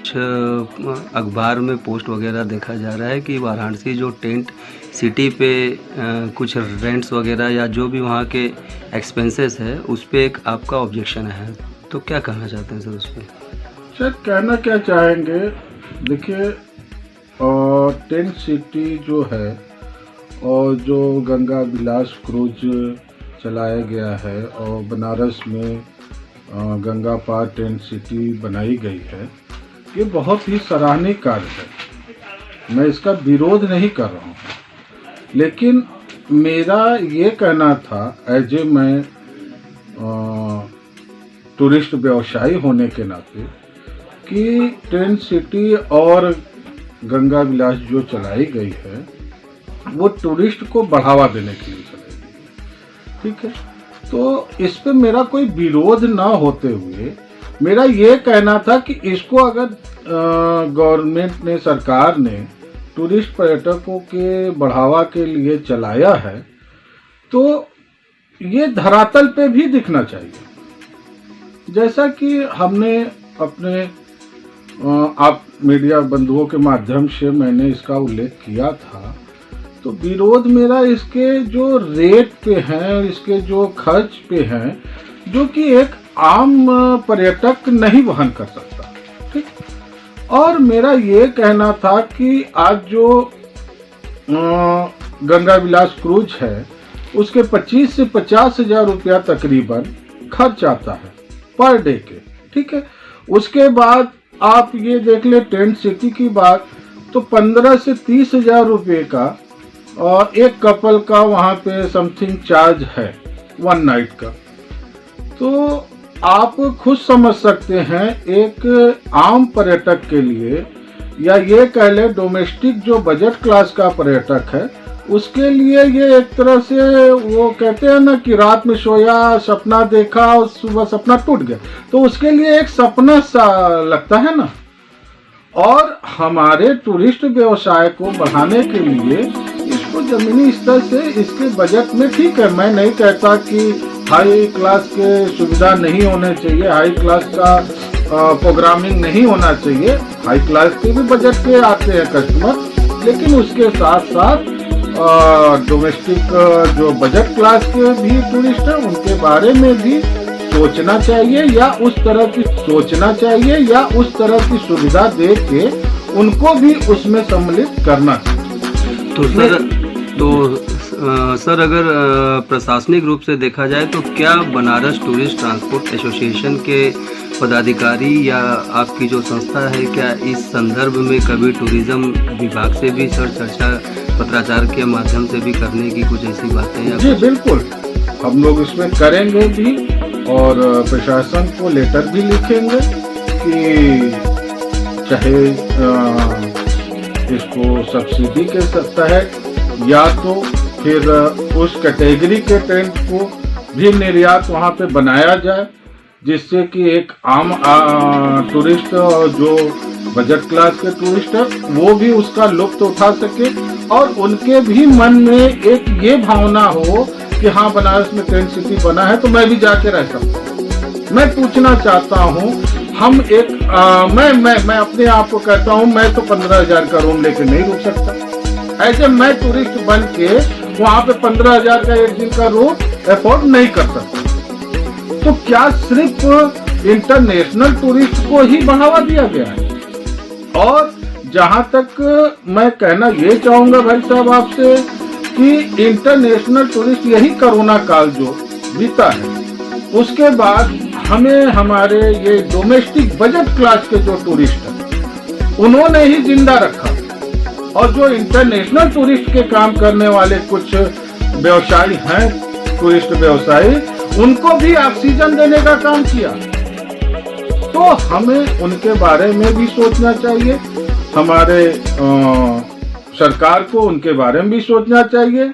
कुछ अखबार में पोस्ट वगैरह देखा जा रहा है कि वाराणसी जो टेंट सिटी पे कुछ रेंट्स वगैरह या जो भी वहाँ के एक्सपेंसेस है उस पर एक आपका ऑब्जेक्शन है, तो क्या कहना चाहते हैं सर उस पर? सर कहना क्या चाहेंगे, देखिए टेंट सिटी जो है और जो गंगा विलास क्रूज चलाया गया है और बनारस में गंगा पार टेंट सिटी बनाई गई है, ये बहुत ही सराहनीय कार्य है। मैं इसका विरोध नहीं कर रहा हूँ, लेकिन मेरा ये कहना था एज ए मैं टूरिस्ट व्यवसायी होने के नाते कि टेंट सिटी और गंगा विलास जो चलाई गई है वो टूरिस्ट को बढ़ावा देने के लिए चलाई गई, ठीक है। तो इस पे मेरा कोई विरोध ना होते हुए मेरा ये कहना था कि इसको अगर गवर्नमेंट ने, सरकार ने टूरिस्ट पर्यटकों के बढ़ावा के लिए चलाया है तो ये धरातल पे भी दिखना चाहिए। जैसा कि हमने अपने आप मीडिया बंधुओं के माध्यम से मैंने इसका उल्लेख किया था, तो विरोध मेरा इसके जो रेट पे है, इसके जो खर्च पे है, जो कि एक आम पर्यटक नहीं वहन कर सकता, ठीक। और मेरा ये कहना था कि आज जो गंगा विलास क्रूज है उसके 25 से 50 हजार रुपया तकरीबन खर्च आता है पर डे के, ठीक है। उसके बाद आप ये देख ले टेंट सिटी की बात, तो 15 से 30 हजार रुपये का और एक कपल का वहाँ पे समथिंग चार्ज है वन नाइट का। तो आप खुद समझ सकते हैं एक आम पर्यटक के लिए, या ये कह ले डोमेस्टिक जो बजट क्लास का पर्यटक है उसके लिए ये एक तरह से वो कहते हैं ना कि रात में सोया सपना देखा और सुबह सपना टूट गया, तो उसके लिए एक सपना सा लगता है ना। और हमारे टूरिस्ट व्यवसाय को बढ़ाने के लिए इसको जमीनी स्तर से इसके बजट में, ठीक है, मैं नहीं कहता कि हाई क्लास के सुविधा नहीं होने चाहिए, हाई क्लास का प्रोग्रामिंग नहीं होना चाहिए, हाई क्लास के भी बजट के आते हैं कस्टमर, लेकिन उसके साथ साथ डोमेस्टिक जो बजट क्लास के भी टूरिस्ट हैं उनके बारे में भी सोचना चाहिए, या उस तरह की सोचना चाहिए, या उस तरह की सुविधा दे के उनको भी उसमें सम्मिलित करना चाहिए। तो सर अगर प्रशासनिक रूप से देखा जाए तो क्या बनारस टूरिस्ट ट्रांसपोर्ट एसोसिएशन के पदाधिकारी या आपकी जो संस्था है, क्या इस संदर्भ में कभी टूरिज्म विभाग से भी सर चर्चा पत्राचार के माध्यम से भी करने की कुछ ऐसी बातें हैं? जी बिल्कुल, हम लोग इसमें करेंगे भी और प्रशासन को लेटर भी लिखेंगे कि चाहे इसको सब्सिडी के सकता है या तो फिर उस कैटेगरी के टेंट को भी निर्यात वहाँ पे बनाया जाए, जिससे कि एक आम टूरिस्ट जो बजट क्लास के टूरिस्ट है वो भी उसका लुत्फ उठा सके और उनके भी मन में एक ये भावना हो कि हाँ बनारस में टेंट सिटी बना है तो मैं भी जाके रह सकता हूँ। मैं पूछना चाहता हूँ, हम एक मैं अपने आप को कहता हूँ मैं तो 15,000 का रूम लेके नहीं रुक सकता। ऐसे मैं टूरिस्ट बन के वहाँ पे 15,000 का एक दिन का रूम अफोर्ड नहीं कर सकता। तो क्या सिर्फ इंटरनेशनल टूरिस्ट को ही बढ़ावा दिया गया है? और जहां तक मैं कहना ये चाहूंगा भाई साहब आपसे कि इंटरनेशनल टूरिस्ट यही कोरोना काल जो बीता है उसके बाद हमें हमारे ये डोमेस्टिक बजट क्लास के जो टूरिस्ट हैं उन्होंने ही जिंदा रखा, और जो इंटरनेशनल टूरिस्ट के काम करने वाले कुछ व्यवसायी हैं, टूरिस्ट व्यवसायी, उनको भी ऑक्सीजन देने का काम किया। तो हमें उनके बारे में भी सोचना चाहिए, हमारे सरकार को उनके बारे में भी सोचना चाहिए